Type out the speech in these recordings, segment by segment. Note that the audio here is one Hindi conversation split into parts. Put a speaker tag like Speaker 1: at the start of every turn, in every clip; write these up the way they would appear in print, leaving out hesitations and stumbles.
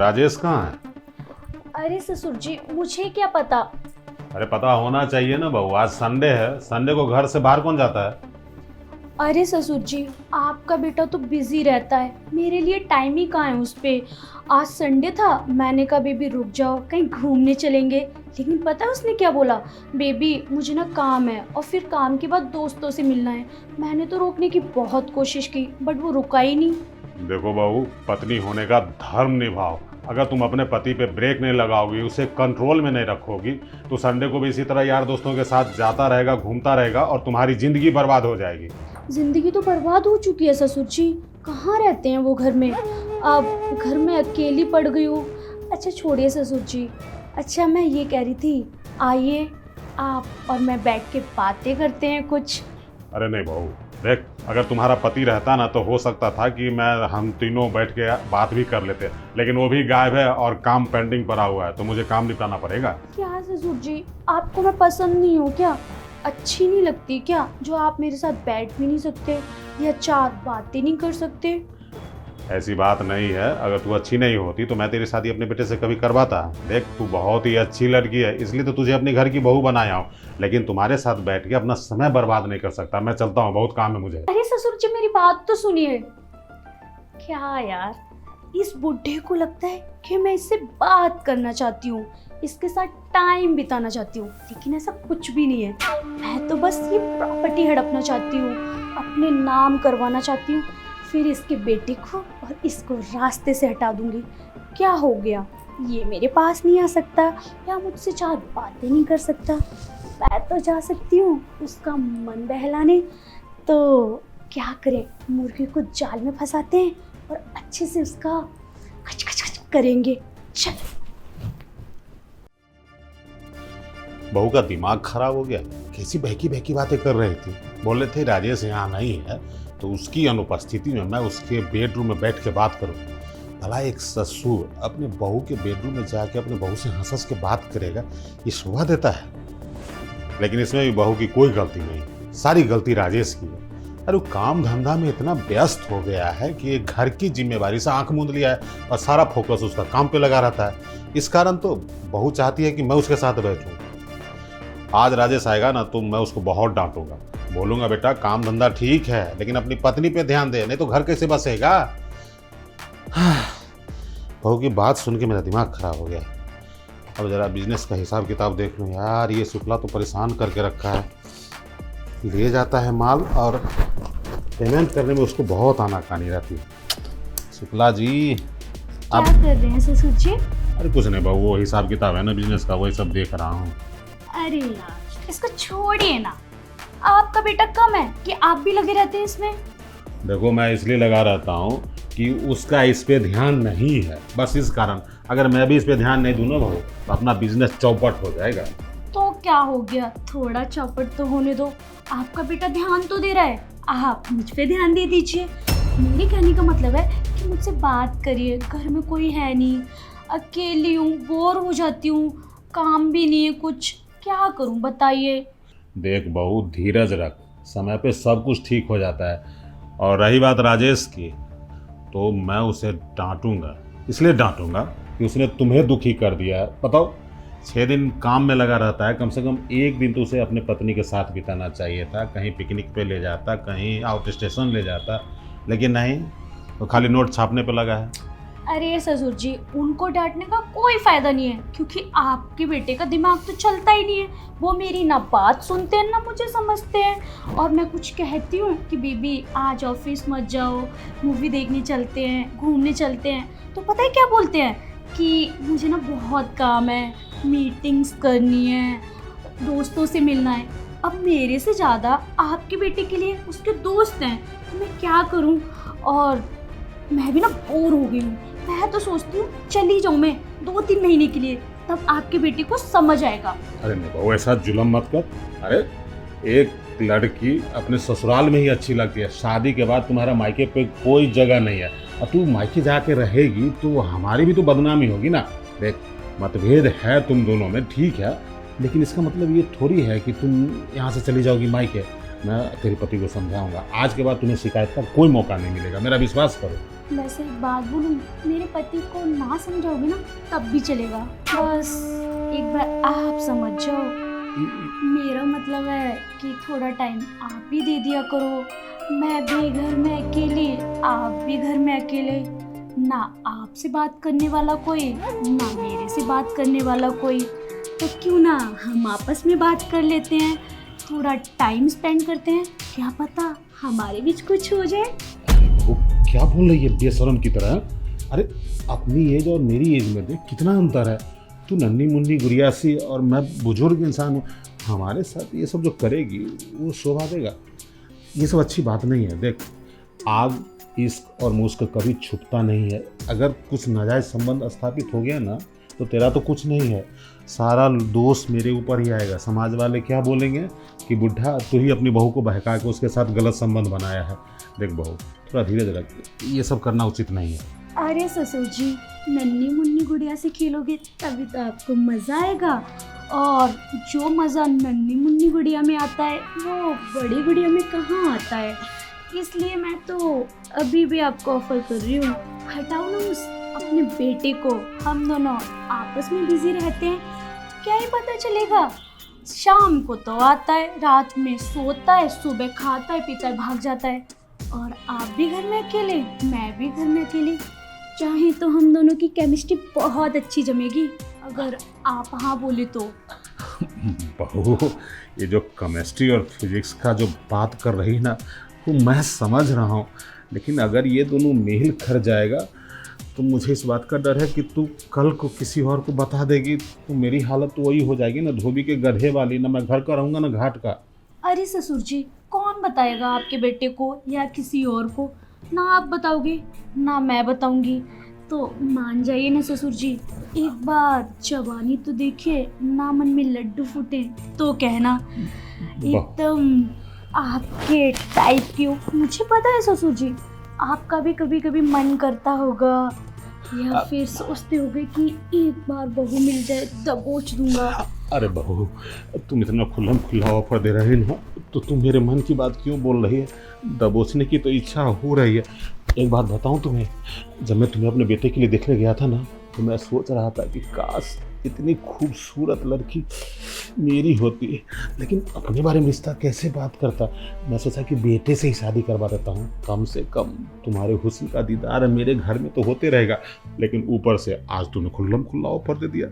Speaker 1: राजेश कहाँ है?
Speaker 2: अरे ससुर जी, मुझे क्या पता।
Speaker 1: अरे पता होना चाहिए ना बहू, आज संडे है, संडे को घर से बाहर कौन जाता है?
Speaker 2: अरे ससुर जी, आपका बेटा तो बिजी रहता है, मेरे लिए टाइम ही कहाँ है उस पे। आज संडे था, मैंने कहा बेबी रुक जाओ, कहीं घूमने चलेंगे। लेकिन पता है उसने क्या बोला? बेबी मुझे ना काम है और फिर काम के बाद दोस्तों से मिलना है। मैंने तो रोकने की बहुत कोशिश की बट वो रुका ही नहीं।
Speaker 1: देखो बहू, पत्नी होने का धर्म निभाओ। अगर तुम अपने पति पे ब्रेक नहीं लगाओगी, उसे कंट्रोल में नहीं रखोगी, तो संडे को भी इसी तरह यार दोस्तों के साथ जाता रहेगा, घूमता रहेगा और तुम्हारी जिंदगी बर्बाद हो जाएगी।
Speaker 2: जिंदगी तो बर्बाद हो चुकी है ससुर जी। कहाँ रहते हैं वो घर में? अब घर में अकेली पड़ गई हूँ। अच्छा छोड़िए ससुर जी। अच्छा मैं ये कह रही थी, आइए आप और मैं बैठ के बातें करते हैं कुछ।
Speaker 1: अरे नहीं बहू, देख, अगर तुम्हारा पति रहता ना तो हो सकता था कि हम तीनों बैठ के बात भी कर लेते, लेकिन वो भी गायब है और काम पेंडिंग पड़ा हुआ है, तो मुझे काम निपटाना पड़ेगा।
Speaker 2: क्या ससुर जी, आपको मैं पसंद नहीं हूँ क्या? अच्छी नहीं लगती क्या जो आप मेरे साथ बैठ भी नहीं सकते या चार बातें नहीं कर सकते?
Speaker 1: ऐसी बात नहीं है, अगर तू अच्छी नहीं होती तो मैं तेरी शादी अपने बेटे से कभी करवाता। देख, तू बहुत ही अच्छी लड़की है, इसलिए तो तुझे अपने घर की बहू बनाया हूँ, लेकिन तुम्हारे साथ बैठ के अपना समय बर्बाद नहीं कर सकता। मैं चलता हूँ, बहुत काम है मुझे।
Speaker 2: अरे ससुर जी मेरी बात तो सुनिए। क्या यार, इस बुढ़े को लगता है कि मैं इससे बात करना चाहती हूँ, इसके साथ टाइम बिताना चाहती हूँ, लेकिन ऐसा कुछ भी नहीं है। मैं तो बस ये प्रॉपर्टी हड़पना चाहती हूँ, अपने नाम करवाना चाहती हूँ, फिर इसके बेटे को और इसको रास्ते से हटा दूंगी। क्या हो गया, ये मेरे पास नहीं आ सकता या मुझसे चार बातें नहीं कर सकता। मैं तो जा सकती हूँ उसका मन बहलाने। तो क्या करें, मुर्गी को जाल में फंसाते हैं और अच्छे से उसका खच खच खच करेंगे। चल।
Speaker 1: बहू का दिमाग खराब हो गया, कैसी बहकी बहकी बातें कर रही थी। बोले थे राजेश यहाँ नहीं है तो उसकी अनुपस्थिति में मैं उसके बेडरूम में बैठ के बात करूँ। भला एक ससुर अपने बहू के बेडरूम में जाके अपने बहू से हंस हंस के बात करेगा, ये शोभा देता है? लेकिन इसमें भी बहू की कोई गलती नहीं, सारी गलती राजेश की है। अरे वो काम धंधा में इतना व्यस्त हो गया है कि घर की जिम्मेवारी से आंख मूंद लिया है और सारा फोकस उसका काम पे लगा रहता है। इस कारण तो बहू चाहती है कि मैं उसके साथ बैठूं। आज राजेश आएगा ना तो मैं उसको बहुत डांटूंगा, बोलूंगा बेटा काम धंधा ठीक है लेकिन अपनी पत्नी पे ध्यान दे, नहीं तो घर कैसे बसेगा। बहू की बात सुन के मेरा दिमाग खराब हो गया। अब जरा बिजनेस का हिसाब किताब देख लूँ यार, ये शुक्ला तो परेशान करके रखा है। ले जाता है माल और पेमेंट करने में उसको बहुत आनाकानी रहती है। शुक्ला जी
Speaker 2: क्या कर रहे हैं ससुर जी?
Speaker 1: अरे कुछ नहीं बहू, वो हिसाब किताब है ना बिजनेस का, वही सब देख रहा हूँ।
Speaker 2: अरे यार इसको छोड़िए ना, आपका बेटा कम है कि आप भी लगे रहते हैं इसमें।
Speaker 1: देखो मैं इसलिए लगा रहता हूँ कि उसका इस पे ध्यान नहीं है, बस इस कारण। अगर मैं भी इस पे ध्यान नहीं दूँ ना बहू तो अपना बिजनेस चौपट हो जाएगा।
Speaker 2: तो क्या हो गया, थोड़ा चौपट तो होने दो। आपका बेटा ध्यान तो दे रहा है, आप मुझ पे ध्यान दे दीजिए। मेरे कहने का मतलब है कि मुझसे बात करिए, घर में कोई है नहीं, अकेली हूँ, बोर हो जाती हूँ, काम भी नहीं है कुछ, क्या करूँ बताइए।
Speaker 1: देख बहू, धीरज रख, समय पे सब कुछ ठीक हो जाता है। और रही बात राजेश की, तो मैं उसे डांटूंगा, इसलिए डांटूंगा कि उसने तुम्हें दुखी कर दिया है। बताओ, 6 दिन काम में लगा रहता है, कम से कम एक दिन तो उसे अपने पत्नी के साथ बिताना चाहिए था, कहीं पिकनिक पे ले जाता, कहीं आउट स्टेशन ले जाता, लेकिन नहीं, तो खाली नोट छापने पे लगा है।
Speaker 2: अरे ससुर जी, उनको डांटने का कोई फायदा नहीं है, क्योंकि आपके बेटे का दिमाग तो चलता ही नहीं है। वो मेरी ना बात सुनते हैं ना मुझे समझते हैं। और मैं कुछ कहती हूँ कि बेबी आज ऑफिस मत जाओ, मूवी देखने चलते हैं, घूमने चलते हैं, तो पता है क्या बोलते हैं कि मुझे ना बहुत काम है, मीटिंग्स करनी है, दोस्तों से मिलना है। अब मेरे से ज़्यादा आपके बेटे के लिए उसके दोस्त हैं, तो मैं क्या करूँ। और मैं भी ना बोर हो गई हूँ, मैं तो सोचती हूँ चली जाऊँ मैं 2-3 महीने के लिए, तब आपके बेटे को समझ आएगा।
Speaker 1: अरे नहीं बहू, ऐसा जुल्म मत कर। अरे एक लड़की अपने ससुराल में ही अच्छी लगती है, शादी के बाद तुम्हारा मायके पे कोई जगह नहीं है, और तू मायके जाके रहेगी तो हमारी भी तो बदनामी होगी ना। देख, मतभेद है तुम दोनों में, ठीक है, लेकिन इसका मतलब ये थोड़ी है कि तुम यहाँ से चली जाओगी मायके। मैं तेरे पति को समझाऊंगा। आज के बाद तुम्हें शिकायत का कोई मौका नहीं मिलेगा, मेरा विश्वास करो।
Speaker 2: वैसे एक बात बोलूं, मेरे पति को ना समझाओगे ना तब भी चलेगा, बस एक बार आप समझ जाओ। मेरा मतलब है कि थोड़ा टाइम आप भी दे दिया करो। मैं भी घर में अकेली, आप भी घर में अकेले, ना आपसे बात करने वाला कोई, ना मेरे से बात करने वाला कोई। तो क्यों ना हम आपस में बात कर लेते हैं, थोड़ा टाइम स्पेंड करते हैं, क्या पता हमारे बीच कुछ हो जाए।
Speaker 1: वो क्या बोल रही है बेशरम की तरह? अरे अपनी एज और मेरी एज में देख कितना अंतर है। तू नन्ही मुन्नी गुड़िया सी और मैं बुजुर्ग इंसान हूँ। हमारे साथ ये सब जो करेगी वो शोभा देगा? ये सब अच्छी बात नहीं है। देख, आग, इश्क और मुश्क कभी छुपता नहीं है। अगर कुछ नाजायज संबंध स्थापित हो गया ना तो तेरा तो कुछ नहीं है, सारा दोष मेरे ऊपर ही आएगा। समाज वाले क्या बोलेंगे कि बुढ़ा तू ही अपनी बहू को बहका के उसके साथ गलत संबंध बनाया है। देख बहू, थोड़ा धीरज रख, ये सब करना उचित नहीं है।
Speaker 2: अरे ससुर जी, नन्ही मुन्नी गुड़िया से खेलोगे तभी तो आपको मज़ा आएगा, और जो मज़ा नन्ही मुन्नी गुड़िया में आता है वो बड़ी गुड़िया में कहाँ आता है। इसलिए मैं तो अभी भी आपको ऑफर कर रही हूँ, हटाओ ना उस अपने बेटे को। हम दोनों आपस में बिजी रहते हैं, क्या ही पता चलेगा। शाम को तो आता है, रात में सोता है, सुबह खाता है पीता है भाग जाता है, और आप भी घर में अकेले, मैं भी घर में अकेली। चाहे तो हम दोनों की केमिस्ट्री बहुत अच्छी जमेगी, अगर आप हाँ बोले तो।
Speaker 1: बहू, ये जो केमिस्ट्री और फिजिक्स का जो बात कर रही ना वो मैं समझ रहा हूँ, लेकिन अगर ये दोनों मेल कर जाएगा तो मुझे इस बात का डर है कि तू कल को किसी और को बता देगी तो मेरी हालत तो वही हो जाएगी ना, धोबी के गधे वाली। ना मैं घर का रहूँगा ना घाट का।
Speaker 2: अरे ससुर जी, कौन बताएगा आपके बेटे को या किसी और को? ना आप बताओगे ना मैं बताऊंगी, तो मान जाइए ना ससुर जी। एक बार जवानी तो देखिए, ना मन में लड्डू फूटे तो कहना। एकदम आपके टाइप की हो। मुझे पता है ससुर जी, आपका भी कभी कभी मन करता होगा, या फिर सोचते होगे कि एक बार बहू मिल जाए दबोच दूंगा।
Speaker 1: अरे बहू, तुम इतना खुल्लम खुल्ला ऑफर दे रहे हो तो तुम मेरे मन की बात क्यों बोल रही है? दबोचने की तो इच्छा हो रही है। एक बात बताऊं तुम्हें, जब मैं तुम्हें अपने बेटे के लिए देखने गया था ना तो मैं सोच रहा था कि काश इतनी खूबसूरत लड़की मेरी होती, लेकिन अपने बारे में रिश्ता कैसे बात करता। मैं सोचा कि बेटे से ही शादी करवा देता हूँ, कम से कम तुम्हारे हुस्न का दीदार मेरे घर में तो होते रहेगा। लेकिन ऊपर से आज तूने खुल्लम खुल्ला ऑफर दे दिया,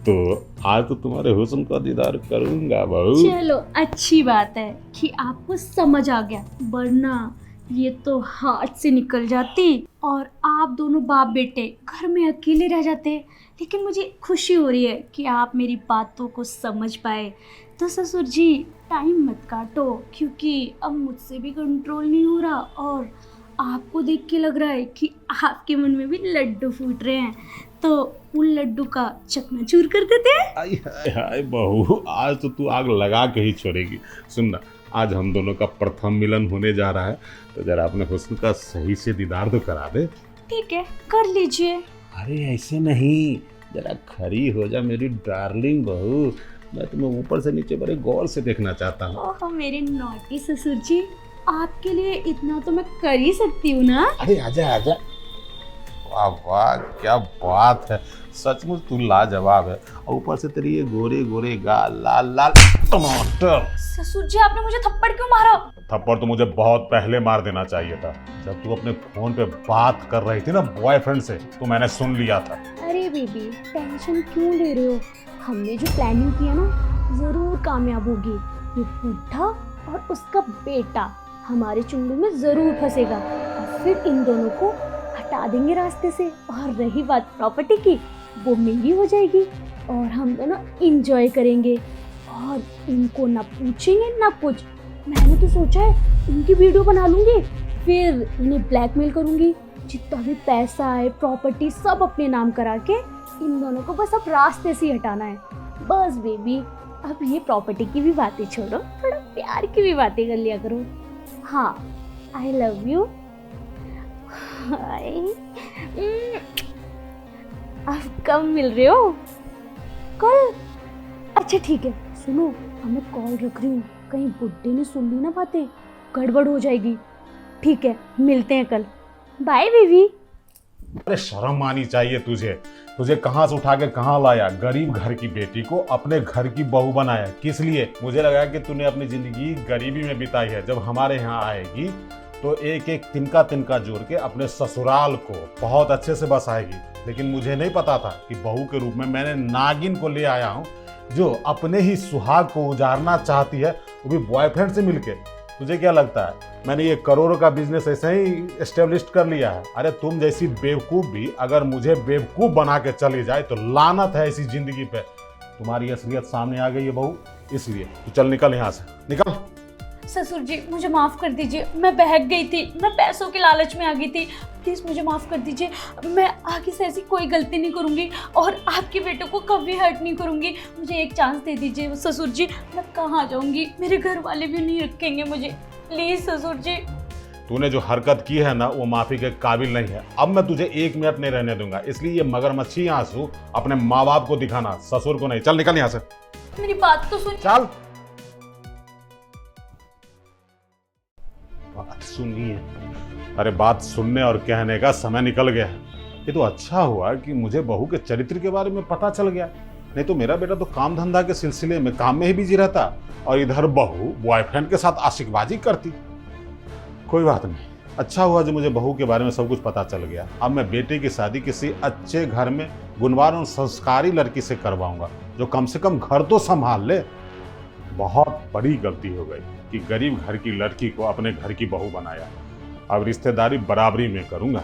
Speaker 1: तो आज तो तुम्हारे हुस्न का दीदार करूँगा बहू।
Speaker 2: चलो अच्छी बात है कि आपको समझ आ गया, वरना ये तो हाथ से निकल जाती और आप दोनों बाप बेटे घर में अकेले रह जाते। लेकिन मुझे खुशी हो रही है कि आप मेरी बातों को समझ पाए। तो ससुर जी, टाइम मत काटो, क्योंकि अब मुझसे भी कंट्रोल नहीं हो रहा, और आपको देख के लग रहा है कि आपके मन में भी लड्डू फूट रहे हैं, तो उन लड्डू का चकनाचूर कर देते हैं।
Speaker 1: हाय हाय हाय बहू, आज तो तू आग लगा के ही छोड़ेगी। सुनना, आज हम दोनों का प्रथम मिलन होने जा रहा है, तो जरा अपने हुस्न का सही से दीदार तो करा दे।
Speaker 2: ठीक है, कर लीजिए।
Speaker 1: अरे ऐसे नहीं, जरा खड़ी हो जा मेरी डार्लिंग बहू। मैं तुम्हें ऊपर से नीचे बड़े गौर से देखना चाहता हूँ।
Speaker 2: ओह मेरे नॉटी ससुर जी, आपके लिए इतना तो मैं कर ही सकती हूँ ना।
Speaker 1: अरे आजा आजा। वाह वाह, क्या बात है, सचमुच तू लाजवाब है। और ऊपर से तेरी ये गोरे गोरे गाल, लाल लाल टमाटर।
Speaker 2: ससुर जी, आपने मुझे थप्पड़ क्यों मारा?
Speaker 1: थप्पड़ तो मुझे बहुत पहले मार देना चाहिए था, जब तू अपने फोन पे बात कर रही थी ना बॉयफ्रेंड से, तो मैंने सुन लिया था।
Speaker 2: अरे बेबी, टेंशन क्यों ले रहे हो? हमने जो प्लानिंग किया ना जरूर कामयाब होगी। ये बुढ़ा और उसका बेटा हमारे चुंगल में जरूर फंसेगा, और फिर इन दोनों को हटा देंगे रास्ते से। और रही बात प्रॉपर्टी की, वो मेरी हो जाएगी और हम दोनों इंजॉय करेंगे, और इनको ना पूछेंगे ना कुछ। मैंने तो सोचा है इनकी वीडियो बना लूंगी, फिर इन्हें ब्लैकमेल करूंगी, जितना भी पैसा है प्रॉपर्टी सब अपने नाम करा के इन दोनों को बस अब रास्ते से ही हटाना है। बस बेबी, अब ये प्रॉपर्टी की भी बातें छोड़ो, थोड़ा प्यार की भी बातें कर लिया करो। हाँ, आई लव यू। अब कब मिल रहे हो? कल? अच्छा ठीक है, सुनो, अब मैं कॉल रख रही हूँ, कहीं बुड्ढे ने सुन ली ना बातें, गड़बड़ हो जाएगी। ठीक है, मिलते हैं कल। बाय बीवी।
Speaker 1: अरे शर्म आनी चाहिए तुझे। तुझे कहाँ से उठा के कहाँ लाया, गरीब घर की बेटी को अपने घर की बहू बनाया। किस लिए? मुझे लगा कि तूने अपनी जिंदगी गरीबी में बिताई है, जब हमारे यहाँ आएगी तो एक एक तिनका तिनका जोड़ के अपने ससुराल को बहुत अच्छे से बसाएगी। लेकिन मुझे नहीं पता था कि बहू के रूप में मैंने नागिन को ले आया हूँ, जो अपने ही सुहाग को उजाड़ना चाहती है, वो भी बॉयफ्रेंड से मिलके। तुझे क्या लगता है मैंने ये करोड़ों का बिजनेस ऐसे ही एस्टेब्लिश कर लिया है? अरे तुम जैसी बेवकूफ भी अगर मुझे बेवकूफ बना के चली जाए तो लानत है इसी जिंदगी पे। तुम्हारी असलियत सामने आ गई है बहू, इसलिए तू चल निकल यहाँ से, निकल।
Speaker 2: ससुर जी मुझे माफ़ कर दीजिए, मैं बहक गई थी, मैं पैसों के लालच में आ गई थी। प्लीज़ मुझे माफ़ कर दीजिए, मैं आगे से ऐसी कोई गलती नहीं करूँगी और आपके बेटे को कभी हर्ट नहीं करूँगी। मुझे एक चांस दे दीजिए ससुर जी, मैं कहाँ जाऊँगी, मेरे घर वाले भी नहीं रखेंगे मुझे। प्लीज़ ससुर जी।
Speaker 1: तूने जो हरकत की है ना, वो माफी के काबिल नहीं है। अब मैं तुझे 1 मिनट नहीं रहने दूंगा, इसलिए ये मगरमच्छी आंसू अपने माँ बाप को दिखाना, ससुर को नहीं। चल निकल यहाँ से,
Speaker 2: मेरी बात तो सुन।
Speaker 1: चल। बात सुनिए। अरे बात सुनने और कहने का समय निकल गया है। ये तो अच्छा हुआ कि मुझे बहू के चरित्र के बारे में पता चल गया, नहीं तो मेरा बेटा तो काम धंधा के सिलसिले में काम में ही बिजी रहता और इधर बहू बॉयफ्रेंड के साथ आशिकबाजी करती। कोई बात नहीं, अच्छा हुआ जो मुझे बहू के बारे में सब कुछ पता चल गया। अब मैं बेटे की शादी किसी अच्छे घर में गुणवान और संस्कारी लड़की से करवाऊंगा, जो कम से कम घर तो संभाल ले। बहुत बड़ी गलती हो गई कि गरीब घर की लड़की को अपने घर की बहू बनाया। अब रिश्तेदारी बराबरी में करूंगा।